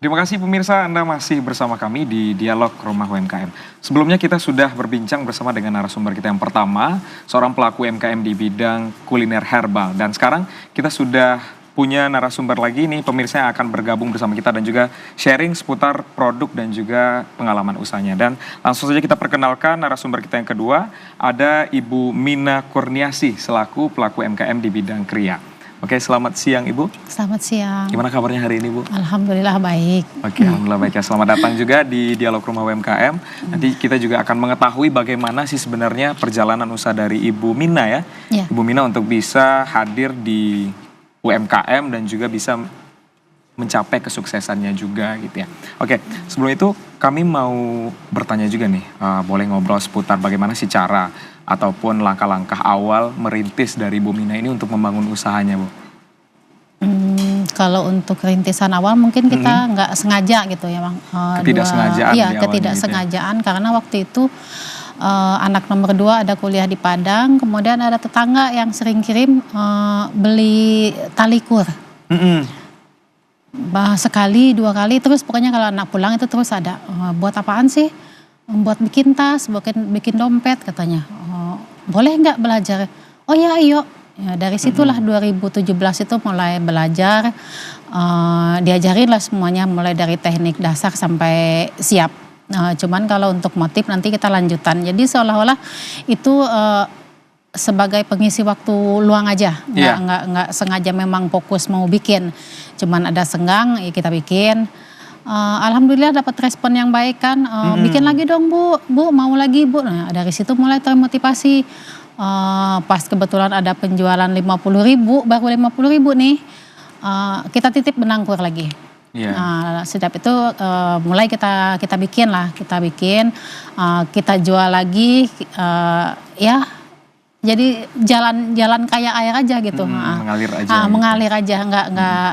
Terima kasih pemirsa, Anda masih bersama kami di Dialog Rumah UMKM. Sebelumnya kita sudah berbincang bersama dengan narasumber kita yang pertama, seorang pelaku UMKM di bidang kuliner herbal. Dan sekarang kita sudah punya narasumber lagi nih pemirsa yang akan bergabung bersama kita dan juga sharing seputar produk dan juga pengalaman usahanya. Dan langsung saja kita perkenalkan narasumber kita yang kedua, ada Ibu Mina Kurniasih selaku pelaku UMKM di bidang kriya. Oke, selamat siang Ibu. Selamat siang. Gimana kabarnya hari ini Bu? Alhamdulillah baik. Oke, alhamdulillah baik ya. Selamat datang juga di Dialog Rumah UMKM. Nanti kita juga akan mengetahui bagaimana sih sebenarnya perjalanan usaha dari Ibu Mina ya. Ibu Mina untuk bisa hadir di UMKM dan juga bisa mencapai kesuksesannya juga gitu ya. Oke, sebelum itu kami mau bertanya juga nih, boleh ngobrol seputar bagaimana sih cara ataupun langkah-langkah awal merintis dari Bu Mina ini untuk membangun usahanya, Bu? Kalau untuk rintisan awal mungkin kita nggak sengaja gitu ya Bang. Ketidaksengajaan Iya, di awalnya ketidaksengajaan gitu ya. Karena waktu itu anak nomor 2 ada kuliah di Padang, kemudian ada tetangga yang sering kirim beli tali kur. Sekali, 2 kali, terus pokoknya kalau anak pulang itu terus ada, buat apaan sih? Buat bikin tas, bikin dompet katanya. Boleh nggak belajar? Oh ya ayo. Ya, dari situlah 2017 itu mulai belajar, diajarin lah semuanya mulai dari teknik dasar sampai siap. Cuman kalau untuk motif nanti kita lanjutan. Jadi seolah-olah itu sebagai pengisi waktu luang aja, nggak sengaja memang fokus mau bikin. Cuman ada senggang, ya kita bikin. Alhamdulillah dapat respon yang baik kan, bikin lagi dong Bu, mau lagi Bu. Nah dari situ mulai termotivasi. Pas kebetulan ada penjualan 50.000, baru 50.000 nih, kita titip benang kur lagi. Setiap itu mulai kita bikin, kita jual lagi, ya jadi jalan kayak air aja gitu. Mengalir aja. Mengalir aja,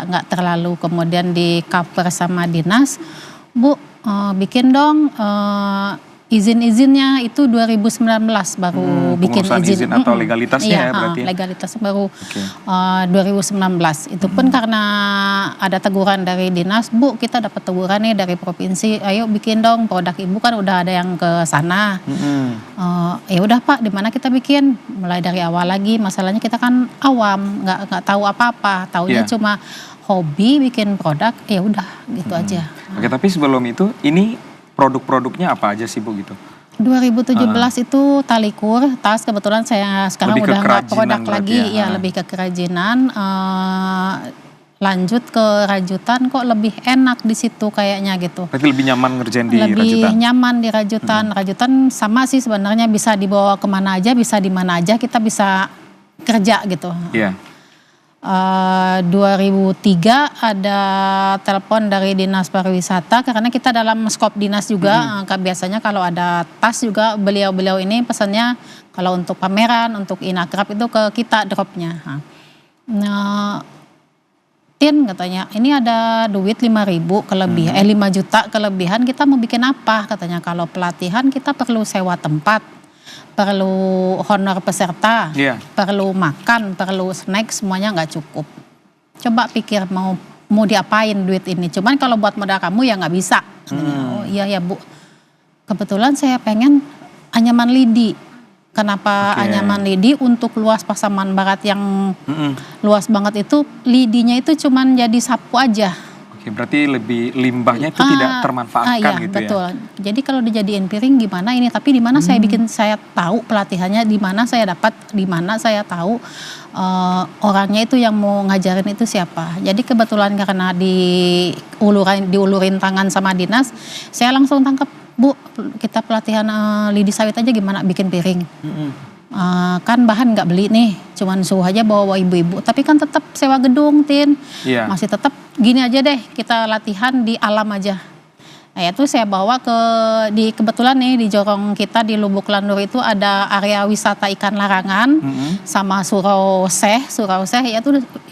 nggak terlalu kemudian di cover sama dinas. Bu, bikin dong izin-izinnya itu 2019 baru bikin izin atau legalitasnya ya berarti. Legalitasnya baru 2019. Itu pun karena ada teguran dari dinas, Bu kita dapat teguran nih dari provinsi, ayo bikin dong produk Ibu kan udah ada yang ke sana. Ya udah Pak, di mana kita bikin? Mulai dari awal lagi, masalahnya kita kan awam, nggak tahu apa-apa, taunya cuma hobi bikin produk, ya udah gitu aja. Oke, tapi sebelum itu ini produk-produknya apa aja sih Bu gitu? 2017 itu tali kur, tas, kebetulan saya sekarang udah nggak produk lagi, ya lebih ke kerajinan. Lanjut ke rajutan kok lebih enak di situ kayaknya gitu. Berarti lebih nyaman ngerjain di rajutan? Lebih nyaman di rajutan. Rajutan sama sih sebenarnya, bisa dibawa kemana aja, bisa di mana aja kita bisa kerja gitu. 2003 ada telepon dari Dinas Pariwisata karena kita dalam skop dinas juga. Biasanya kalau ada tas juga beliau-beliau ini pesannya kalau untuk pameran, untuk inakrab itu ke kita dropnya. Tin katanya ini ada duit 5.000 kelebihan, 5 juta kelebihan, kita mau bikin apa katanya. Kalau pelatihan kita perlu sewa tempat, perlu honor peserta, perlu makan, perlu snack, semuanya nggak cukup. Coba pikir mau diapain duit ini. Cuman kalau buat modal kamu ya nggak bisa. Oh iya ya Bu. Kebetulan saya pengen anyaman lidi. Kenapa anyaman lidi? Untuk luas Pasaman Barat yang luas banget itu, lidinya itu cuman jadi sapu aja. Berarti lebih limbahnya itu tidak termanfaatkan gitu betul. Ya. Jadi kalau dijadiin piring gimana ini, tapi di mana saya bikin, saya tahu pelatihannya di mana saya dapat, di mana saya tahu orangnya itu yang mau ngajarin itu siapa. Jadi kebetulan karena diulurin tangan sama dinas, saya langsung tangkap, Bu, kita pelatihan lidi sawit aja gimana bikin piring. Kan bahan nggak beli nih, cuman suruh aja bawa ibu-ibu, tapi kan tetap sewa gedung, Tin. Masih tetap gini aja deh, kita latihan di alam aja. Nah itu saya bawa kebetulan nih di Jorong kita di Lubuk Landur itu ada area wisata ikan larangan sama surau seh ya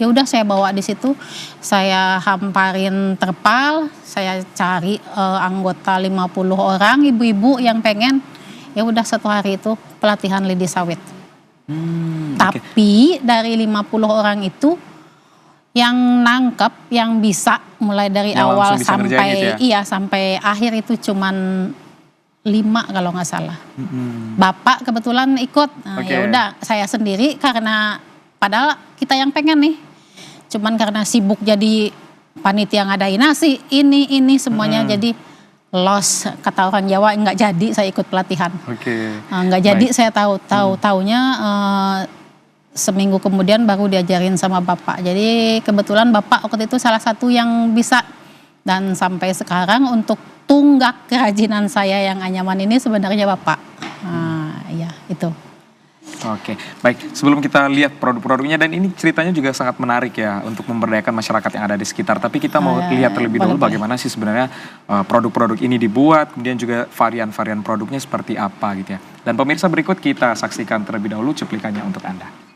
udah saya bawa di situ. Saya hamparin terpal, saya cari anggota 50 orang ibu-ibu yang pengen. Ya udah 1 hari itu pelatihan lidi sawit. Tapi dari 50 orang itu yang nangkep, yang bisa mulai dari Yang awal langsung bisa ngerjain sampai gitu ya? iya sampai akhir itu cuman 5 kalau nggak salah. Mm-mm. Bapak kebetulan ikut. Nah, Oke. ya udah saya sendiri karena padahal kita yang pengen nih. Cuman karena sibuk jadi panitia ngadain nasi, ini semuanya jadi loss, kata orang Jawa, nggak jadi saya ikut pelatihan. Oke. Nggak jadi Baik. saya taunya seminggu kemudian baru diajarin sama bapak. Jadi kebetulan bapak waktu itu salah satu yang bisa, dan sampai sekarang untuk tunggak kerajinan saya yang anyaman ini sebenarnya bapak. Ya itu. Oke, baik. Sebelum kita lihat produk-produknya, dan ini ceritanya juga sangat menarik ya untuk memberdayakan masyarakat yang ada di sekitar. Tapi kita mau lihat terlebih dulu bagaimana sih sebenarnya produk-produk ini dibuat, kemudian juga varian-varian produknya seperti apa gitu ya. Dan pemirsa, berikut kita saksikan terlebih dahulu cuplikannya untuk Anda.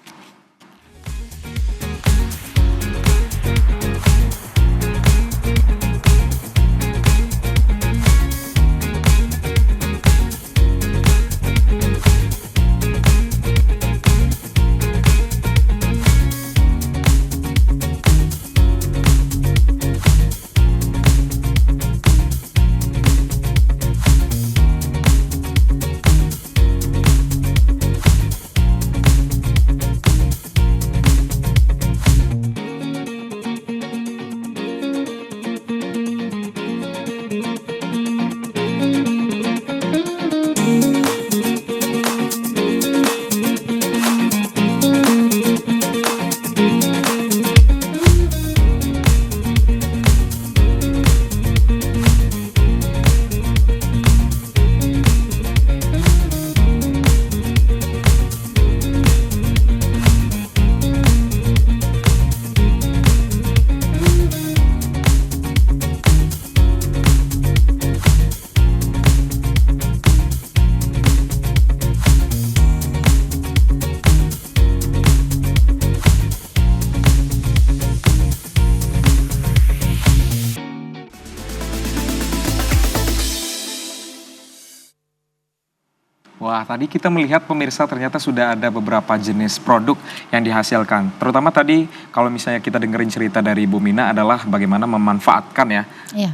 Wah, tadi kita melihat pemirsa ternyata sudah ada beberapa jenis produk yang dihasilkan. Terutama tadi kalau misalnya kita dengerin cerita dari Bu Mina adalah bagaimana memanfaatkan ya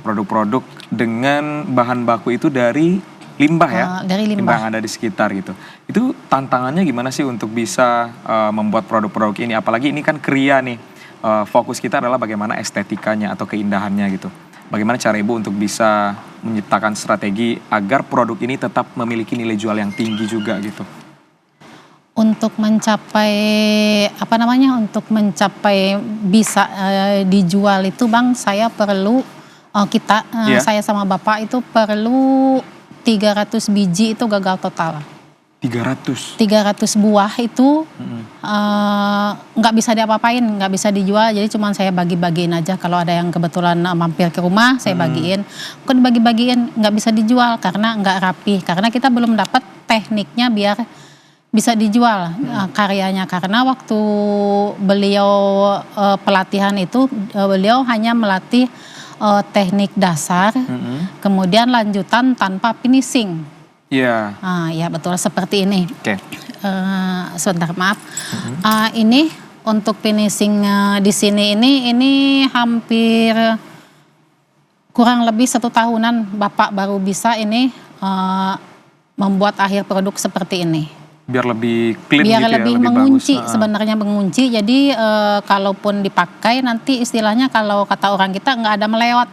produk-produk dengan bahan baku itu dari limbah ya. Dari Limbah limbah. yang ada di sekitar gitu. Itu tantangannya gimana sih untuk bisa membuat produk-produk ini? Apalagi ini kan kria nih. Fokus kita adalah bagaimana estetikanya atau keindahannya gitu. Bagaimana cara Ibu untuk bisa menciptakan strategi agar produk ini tetap memiliki nilai jual yang tinggi juga gitu? Untuk mencapai untuk mencapai bisa dijual itu Bang, saya perlu saya sama Bapak itu perlu 300 biji itu gagal total. 300 buah itu nggak bisa diapa-apain, nggak bisa dijual, jadi cuma saya bagi-bagiin aja. Kalau ada yang kebetulan mampir ke rumah, saya bagiin. Kok dibagi-bagiin, nggak bisa dijual karena nggak rapi, karena kita belum dapat tekniknya biar bisa dijual karyanya. Karena waktu beliau pelatihan itu, beliau hanya melatih teknik dasar, kemudian lanjutan tanpa finishing. Iya. Ya betul seperti ini. Oke. Sebentar maaf. Ini untuk finishing di sini ini hampir kurang lebih 1 tahunan Bapak baru bisa ini membuat akhir produk seperti ini. Biar lebih clean Biar gitu lebih ya, lebih mengunci bagus. sebenarnya mengunci. Jadi kalaupun dipakai nanti istilahnya kalau kata orang kita nggak ada melewat.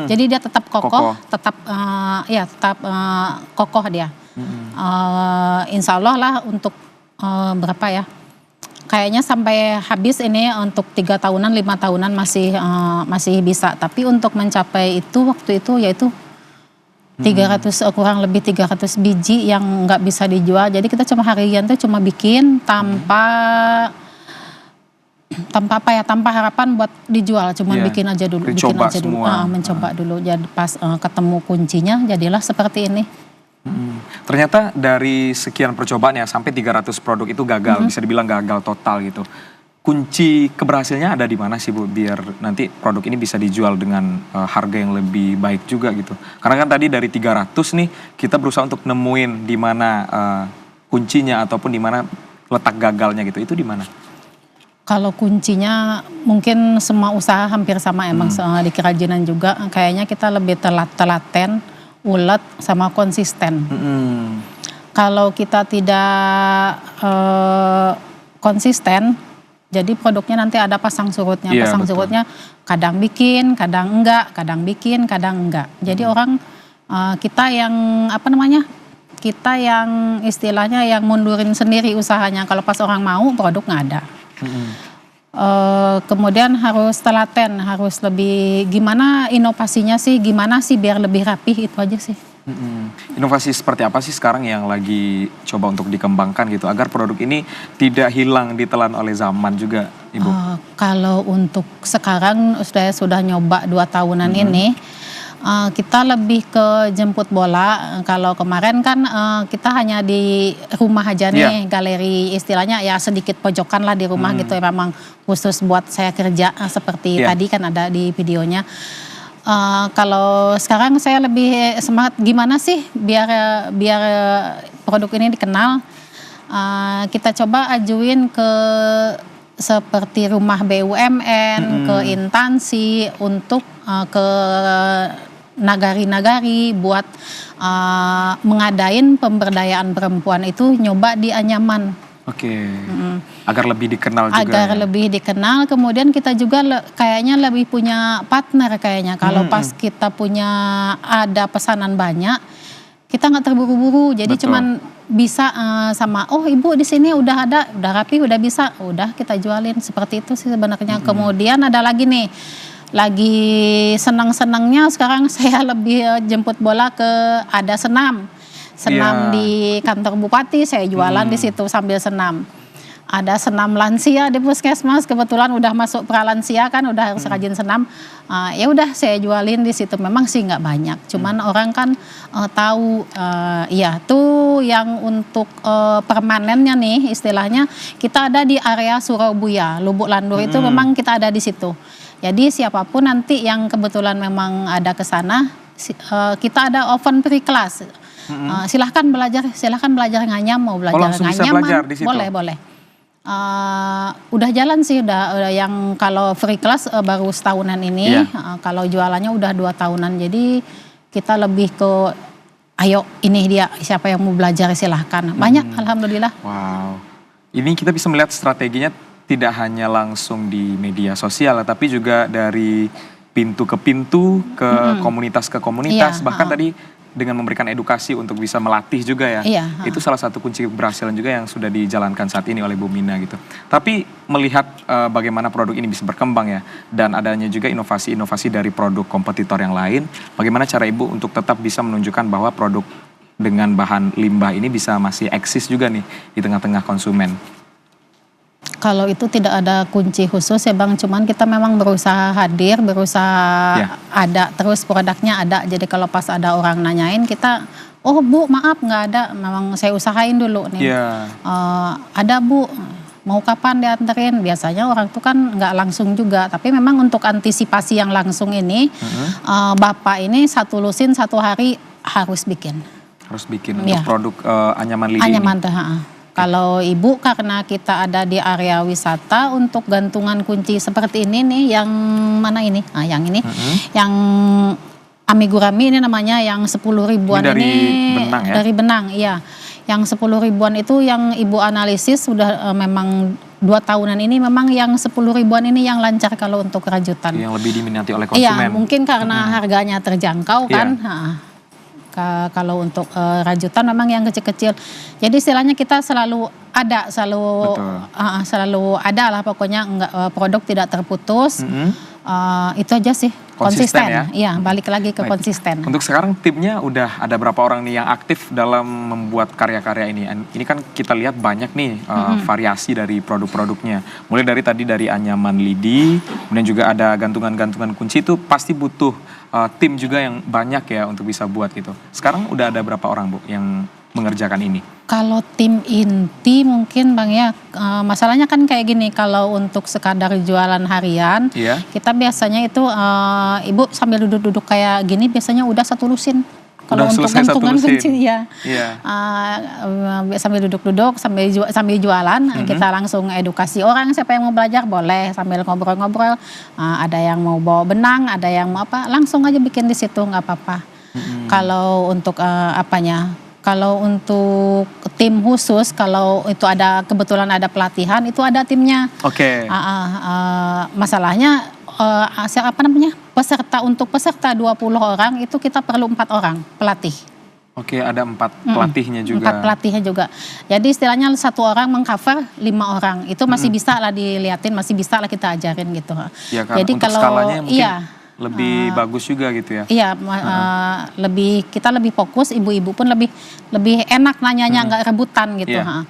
Jadi dia tetap kokoh. tetap kokoh dia. Insya Allah lah untuk berapa ya? Kayaknya sampai habis ini untuk 3 tahunan, 5 tahunan masih bisa. Tapi untuk mencapai itu waktu itu yaitu 300 kurang lebih 300 biji yang nggak bisa dijual. Jadi kita cuma harian tuh cuma bikin tanpa harapan buat dijual, cuma bikin aja dulu, mencoba dulu. Jadi pas ketemu kuncinya jadilah seperti ini. Ternyata dari sekian percobaan ya sampai 300 produk itu gagal, bisa dibilang gagal total gitu. Kunci keberhasilannya ada di mana sih Bu, biar nanti produk ini bisa dijual dengan harga yang lebih baik juga gitu? Karena kan tadi dari 300 nih kita berusaha untuk nemuin di mana kuncinya ataupun di mana letak gagalnya gitu. Itu di mana? Kalau kuncinya mungkin semua usaha hampir sama emang di kerajinan juga kayaknya kita lebih telaten, ulet sama konsisten. Kalau kita tidak konsisten, jadi produknya nanti ada pasang surutnya. Iya, Pasang betul. surutnya kadang bikin, kadang enggak, kadang bikin, kadang enggak. Jadi orang kita yang kita yang istilahnya yang mundurin sendiri usahanya. Kalau pas orang mau produk nggak ada. Kemudian harus telaten, harus lebih gimana inovasinya sih, gimana sih biar lebih rapih, itu aja sih. Inovasi seperti apa sih sekarang yang lagi coba untuk dikembangkan gitu agar produk ini tidak hilang ditelan oleh zaman juga, Ibu? Kalau untuk sekarang sudah nyoba 2 tahunan ini, kita lebih ke jemput bola. Kalau kemarin kan kita hanya di rumah aja nih, galeri istilahnya ya sedikit pojokan lah di rumah gitu, memang khusus buat saya kerja seperti tadi kan ada di videonya. Kalau sekarang saya lebih semangat gimana sih biar produk ini dikenal. Kita coba ajuin ke seperti rumah BUMN, ke instansi untuk ke nagari-nagari buat mengadain pemberdayaan perempuan itu nyoba di Anyaman. Oke. Agar lebih dikenal juga. Agar lebih dikenal, kemudian kita juga kayaknya lebih punya partner kayaknya. Kalau pas kita punya ada pesanan banyak, kita nggak terburu-buru. Jadi cuman bisa sama, oh ibu di sini udah ada, udah rapi, udah bisa, udah kita jualin seperti itu sih sebenarnya. Kemudian ada lagi nih, lagi senang-senangnya sekarang saya lebih jemput bola ke ada senam di kantor bupati, saya jualan di situ sambil senam. Ada senam lansia di puskesmas, kebetulan udah masuk pralansia kan, udah harus rajin senam. Ya udah saya jualin di situ. Memang sih nggak banyak, cuman orang kan tahu. Iya tuh yang untuk permanennya nih istilahnya, kita ada di area Surabaya, Lubuk Landur itu memang kita ada di situ. Jadi siapapun nanti yang kebetulan memang ada ke sana, kita ada open free class. Silahkan belajar nganyam, mau belajar nganyaman, boleh. Udah jalan sih, udah yang kalau free class baru setahunan ini, kalau jualannya udah 2 tahunan. Jadi kita lebih ke ayo ini dia siapa yang mau belajar silahkan. Banyak alhamdulillah. Wow, ini kita bisa melihat strateginya tidak hanya langsung di media sosial, tapi juga dari pintu ke pintu, ke komunitas ke komunitas, bahkan tadi dengan memberikan edukasi untuk bisa melatih juga ya. Itu salah satu kunci keberhasilan juga yang sudah dijalankan saat ini oleh Bu Mina gitu. Tapi melihat bagaimana produk ini bisa berkembang ya, dan adanya juga inovasi-inovasi dari produk kompetitor yang lain, bagaimana cara Ibu untuk tetap bisa menunjukkan bahwa produk dengan bahan limbah ini bisa masih eksis juga nih di tengah-tengah konsumen? Kalau itu tidak ada kunci khusus ya Bang, cuman kita memang berusaha hadir, berusaha ada terus produknya ada. Jadi kalau pas ada orang nanyain kita, oh Bu maaf nggak ada, memang saya usahain dulu nih. Ada Bu, mau kapan dianterin? Biasanya orang tuh kan nggak langsung juga, tapi memang untuk antisipasi yang langsung ini, Bapak ini satu lusin 1 hari harus bikin. Harus bikin untuk produk Anyaman Lidi Anyaman ini? Kalau Ibu karena kita ada di area wisata untuk gantungan kunci seperti ini nih, yang mana ini? Yang ini, yang amigurumi ini namanya, yang 10 ribuan ini dari benang ya? Dari benang, iya. Yang 10 ribuan itu yang Ibu analisis sudah memang 2 tahunan ini memang yang 10 ribuan ini yang lancar kalau untuk rajutan. Yang lebih diminati oleh konsumen. Iya, mungkin karena harganya terjangkau kan. Kalau untuk rajutan memang yang kecil-kecil. Jadi istilahnya kita selalu ada, selalu ada lah pokoknya, produk tidak terputus. Itu aja sih, konsisten. Iya, balik lagi ke konsisten. Untuk sekarang timnya udah ada berapa orang nih yang aktif dalam membuat karya-karya ini? Ini kan kita lihat banyak nih variasi dari produk-produknya. Mulai dari tadi dari Anyaman Lidi, kemudian juga ada gantungan-gantungan kunci, itu pasti butuh tim juga yang banyak ya untuk bisa buat gitu. Sekarang udah ada berapa orang Bu yang mengerjakan ini? Kalau tim inti mungkin Bang ya, masalahnya kan kayak gini, kalau untuk sekadar jualan harian, kita biasanya itu Ibu sambil duduk-duduk kayak gini biasanya udah 1 lusin. Kalau Udah untuk selesai satu untungan mesin. kunci ya. Iya. Sambil duduk-duduk, sambil jualan, kita langsung edukasi orang, siapa yang mau belajar boleh, sambil ngobrol-ngobrol. Ada yang mau bawa benang, ada yang mau apa, langsung aja bikin di situ, nggak apa-apa. Kalau untuk kalau untuk tim khusus, kalau itu ada kebetulan ada pelatihan, itu ada timnya. Oke. Masalahnya peserta 20 orang itu kita perlu 4 orang pelatih. Oke, ada 4 pelatihnya juga. 4 pelatihnya juga. Jadi istilahnya 1 orang mengcover 5 orang. Itu masih bisa lah diliatin, masih bisa lah kita ajarin gitu. Ya kan, Jadi untuk kalau skalanya mungkin lebih bagus juga gitu ya. Iya, kita lebih fokus, ibu-ibu pun lebih enak nanyanya, nggak rebutan gitu. Iya.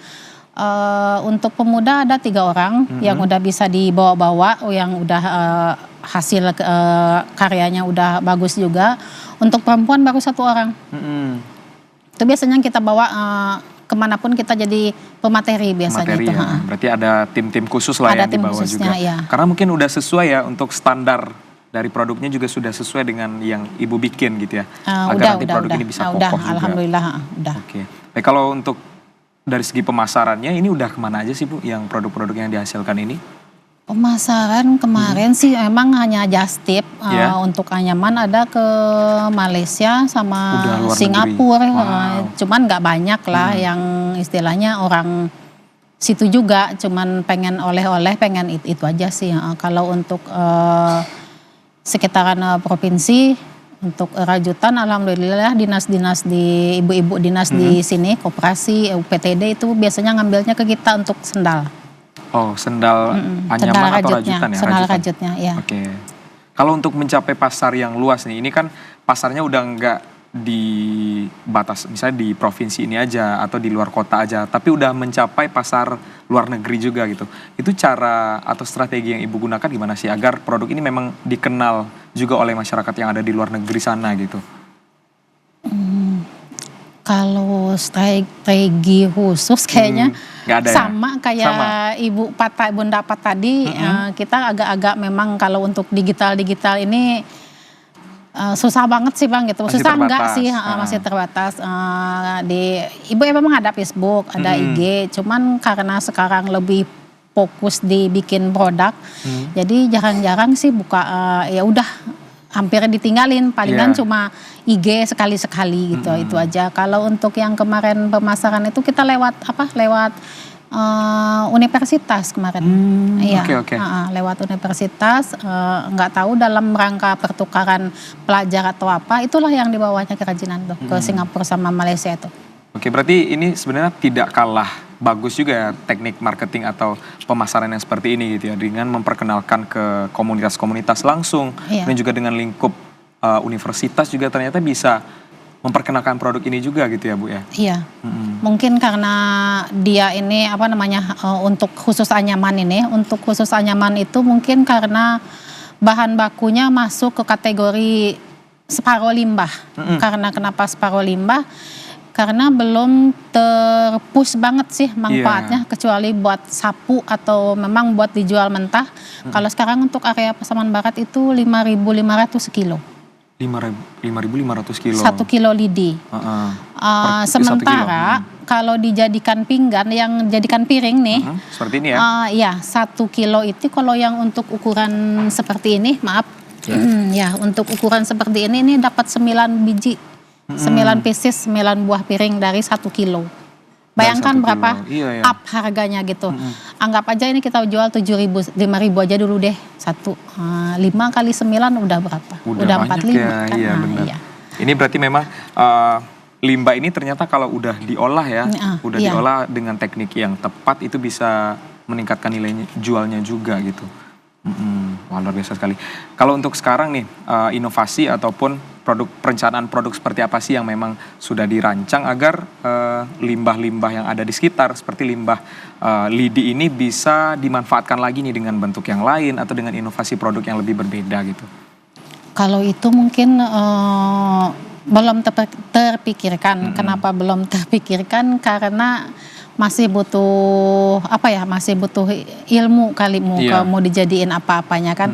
Untuk pemuda ada 3 orang yang udah bisa dibawa-bawa, yang udah hasil karyanya udah bagus juga. Untuk perempuan baru 1 orang. Itu biasanya kita bawa kemanapun kita jadi pemateri biasanya. Materi itu. ya. Berarti ada tim-tim khusus lah Ada yang tim dibawa khususnya, juga. iya. Karena mungkin udah sesuai ya untuk standar dari produknya juga sudah sesuai dengan yang ibu bikin gitu ya. Agar nanti produk ini bisa kokoh juga. Alhamdulillah, udah. Oke. Baik, kalau untuk dari segi pemasarannya ini udah kemana aja sih Bu yang produk-produk yang dihasilkan ini? Pemasaran kemarin sih emang hanya just tip. Ya. Untuk anyaman ada ke Malaysia sama Udah luar Singapura. negeri. Wow. Cuman nggak banyak lah yang istilahnya orang situ juga. Cuman pengen oleh-oleh, pengen itu aja sih. Kalau untuk sekitaran provinsi, untuk rajutan alhamdulillah dinas-dinas di ibu-ibu dinas di sini, koperasi, UPTD itu biasanya ngambilnya ke kita untuk sendal. Oh, sendal anyaman atau rajutan ya? Sendal rajutnya, ya. Oke. Kalau untuk mencapai pasar yang luas nih, ini kan pasarnya udah nggak di batas, misalnya di provinsi ini aja atau di luar kota aja, tapi udah mencapai pasar luar negeri juga gitu. Itu cara atau strategi yang ibu gunakan gimana sih agar produk ini memang dikenal juga oleh masyarakat yang ada di luar negeri sana gitu? Kalau strategi khusus kayaknya nggak ada sama kayak Ibu Bunda Pat tadi, kita agak-agak memang kalau untuk digital ini susah banget sih Bang gitu. Masih Susah terbatas. enggak sih, masih terbatas. Ibu memang ada Facebook, ada IG, cuman karena sekarang lebih fokus dibikin produk, jadi jarang-jarang sih buka, ya udah hampir ditinggalin, palingan cuma IG sekali-sekali gitu, itu aja. Kalau untuk yang kemarin pemasaran itu kita lewat universitas kemarin. Iya. Oke. Lewat universitas, nggak tahu dalam rangka pertukaran pelajar atau apa, itulah yang dibawanya kerajinan tuh ke Singapura sama Malaysia itu. Oke, berarti ini sebenarnya tidak kalah bagus juga ya teknik marketing atau pemasaran yang seperti ini gitu ya, dengan memperkenalkan ke komunitas-komunitas langsung dan juga dengan lingkup universitas juga ternyata bisa memperkenalkan produk ini juga gitu ya Bu ya. Iya. Mungkin karena dia ini untuk khusus anyaman ini, untuk khusus anyaman itu mungkin karena bahan bakunya masuk ke kategori separuh limbah. Karena kenapa separuh limbah? Karena belum terpush banget sih manfaatnya, kecuali buat sapu atau memang buat dijual mentah. Kalau sekarang untuk area Pasaman Barat itu 5.500 kilo. 5.500 kilo. 1 kilo lidi. Sementara kalau dijadikan pinggan, yang jadikan piring nih. Seperti ini ya? Iya, 1 kilo itu kalau yang untuk ukuran seperti ini, maaf. Ya, untuk ukuran seperti ini dapat 9 biji. 9 pieces, 9 buah piring dari 1 kilo. Bayangkan berapa up harganya gitu. Anggap aja ini kita jual 7.000, 5.000 aja dulu deh. 5 kali 9 udah berapa? Udah 45 ya, kan? Iya, benar. Iya. Ini berarti memang limbah ini ternyata kalau udah diolah ya, diolah dengan teknik yang tepat itu bisa meningkatkan nilai jualnya juga gitu. Wah, luar biasa sekali. Kalau untuk sekarang nih, inovasi ataupun perencanaan produk seperti apa sih yang memang sudah dirancang agar limbah-limbah yang ada di sekitar seperti limbah lidi ini bisa dimanfaatkan lagi nih dengan bentuk yang lain atau dengan inovasi produk yang lebih berbeda gitu? Kalau itu mungkin belum terpikirkan. Kenapa belum terpikirkan? Karena masih butuh masih butuh ilmu kali mau dijadiin apa-apanya kan.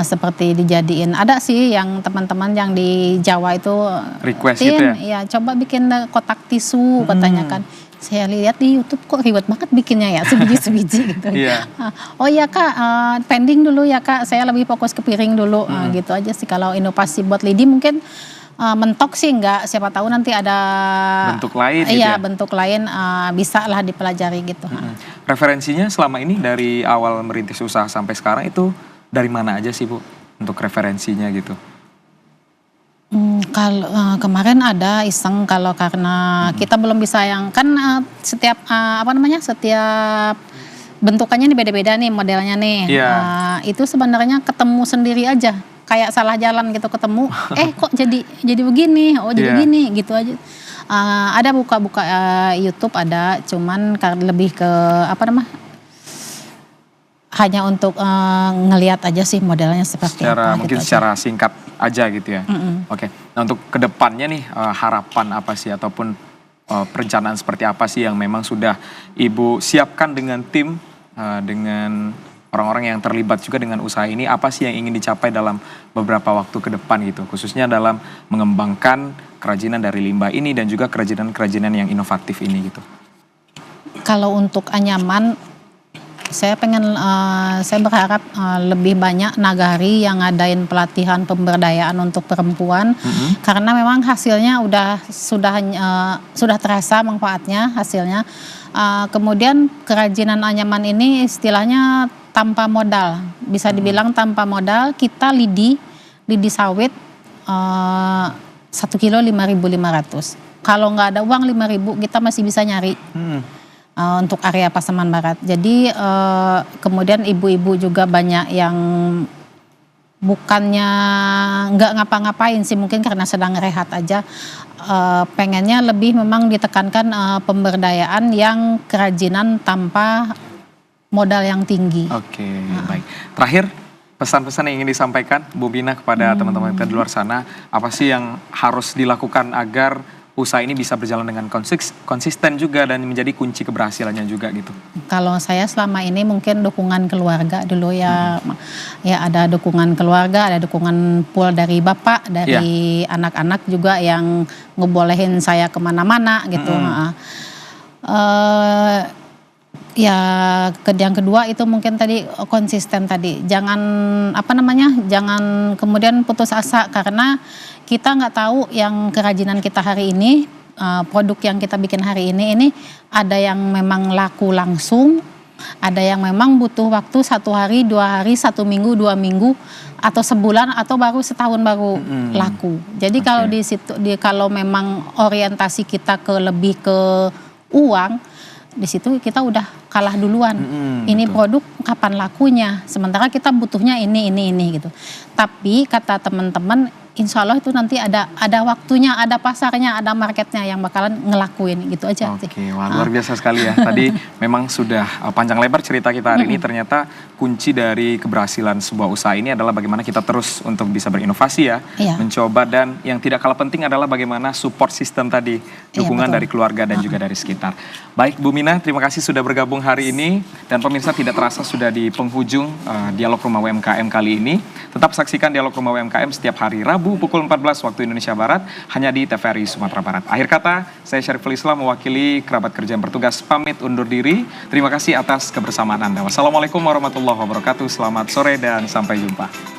seperti dijadiin. Ada sih yang teman-teman yang di Jawa itu Request gitu ya? ya coba bikin kotak tisu katanya kan. Saya lihat di YouTube kok ribet banget bikinnya ya, sebiji-sebiji gitu. Iya. Oh iya Kak, pending dulu ya Kak, saya lebih fokus ke piring dulu. Gitu aja sih. Kalau inovasi buat lidi mungkin mentok sih enggak, siapa tahu nanti ada Bentuk lain gitu iya ya? bentuk lain bisa lah dipelajari gitu. Referensinya selama ini dari awal merintis usaha sampai sekarang itu dari mana aja sih Bu untuk referensinya gitu? Kalau kemarin ada iseng kalau karena kita belum bisa yang kan setiap setiap bentukannya nih beda-beda nih modelnya nih. Iya. Itu sebenarnya ketemu sendiri aja kayak salah jalan gitu ketemu. Kok jadi begini, oh Iya. jadi begini gitu aja. Ada buka-buka YouTube ada, cuman lebih ke hanya untuk ngelihat aja sih modelnya seperti apa. Mungkin gitu aja. secara singkat aja gitu ya. Oke. Nah untuk kedepannya nih harapan apa sih ataupun perencanaan seperti apa sih yang memang sudah Ibu siapkan dengan tim dengan orang-orang yang terlibat juga dengan usaha ini, apa sih yang ingin dicapai dalam beberapa waktu ke depan gitu, khususnya dalam mengembangkan kerajinan dari limbah ini dan juga kerajinan-kerajinan yang inovatif ini gitu. Kalau untuk anyaman, saya berharap lebih banyak nagari yang ngadain pelatihan pemberdayaan untuk perempuan, karena memang hasilnya sudah terasa manfaatnya hasilnya. Kemudian kerajinan anyaman ini istilahnya tanpa modal, bisa dibilang tanpa modal. Kita lidi sawit 1 kilo 5.500. Kalau nggak ada uang 5.000 kita masih bisa nyari. Untuk area Pasaman Barat. Jadi kemudian ibu-ibu juga banyak yang bukannya nggak ngapa-ngapain sih, mungkin karena sedang rehat aja. Pengennya lebih memang ditekankan pemberdayaan yang kerajinan tanpa modal yang tinggi. Oke, baik. Terakhir, pesan-pesan yang ingin disampaikan Bu Bina kepada teman-teman kita di luar sana, apa sih yang harus dilakukan agar usaha ini bisa berjalan dengan konsisten juga dan menjadi kunci keberhasilannya juga gitu? Kalau saya selama ini mungkin dukungan keluarga dulu ya, ya ada dukungan keluarga, ada dukungan full dari bapak, dari anak-anak juga yang ngebolehin saya kemana-mana gitu. Yang kedua itu mungkin tadi konsisten tadi, jangan jangan kemudian putus asa karena kita nggak tahu yang kerajinan kita hari ini, produk yang kita bikin hari ini ada yang memang laku langsung, ada yang memang butuh waktu 1 hari, 2 hari, 1 minggu, 2 minggu, atau sebulan, atau baru setahun baru laku. Jadi kalau di situ, kalau memang orientasi kita lebih ke uang, di situ kita udah kalah duluan. Ini betul. Produk kapan lakunya, sementara kita butuhnya ini gitu. Tapi kata teman-teman, insya Allah itu nanti ada waktunya, ada pasarnya, ada marketnya yang bakalan ngelakuin gitu aja. Oke, wah luar biasa sekali ya. Tadi memang sudah panjang lebar cerita kita hari ini. Ternyata kunci dari keberhasilan sebuah usaha ini adalah bagaimana kita terus untuk bisa berinovasi ya, mencoba, dan yang tidak kalah penting adalah bagaimana support system tadi, dukungan dari keluarga dan juga dari sekitar. Baik Bu Mina, terima kasih sudah bergabung hari ini, dan pemirsa tidak terasa sudah di penghujung Dialog Rumah UMKM kali ini. Tetap saksikan Dialog Rumah UMKM setiap hari Rabu pukul 14 waktu Indonesia Barat hanya di TVRI Sumatera Barat. Akhir kata, saya Syariful Islam mewakili kerabat kerja yang bertugas pamit undur diri. Terima kasih atas kebersamaan Anda. Wassalamualaikum warahmatullahi wabarakatuh. Selamat sore dan sampai jumpa.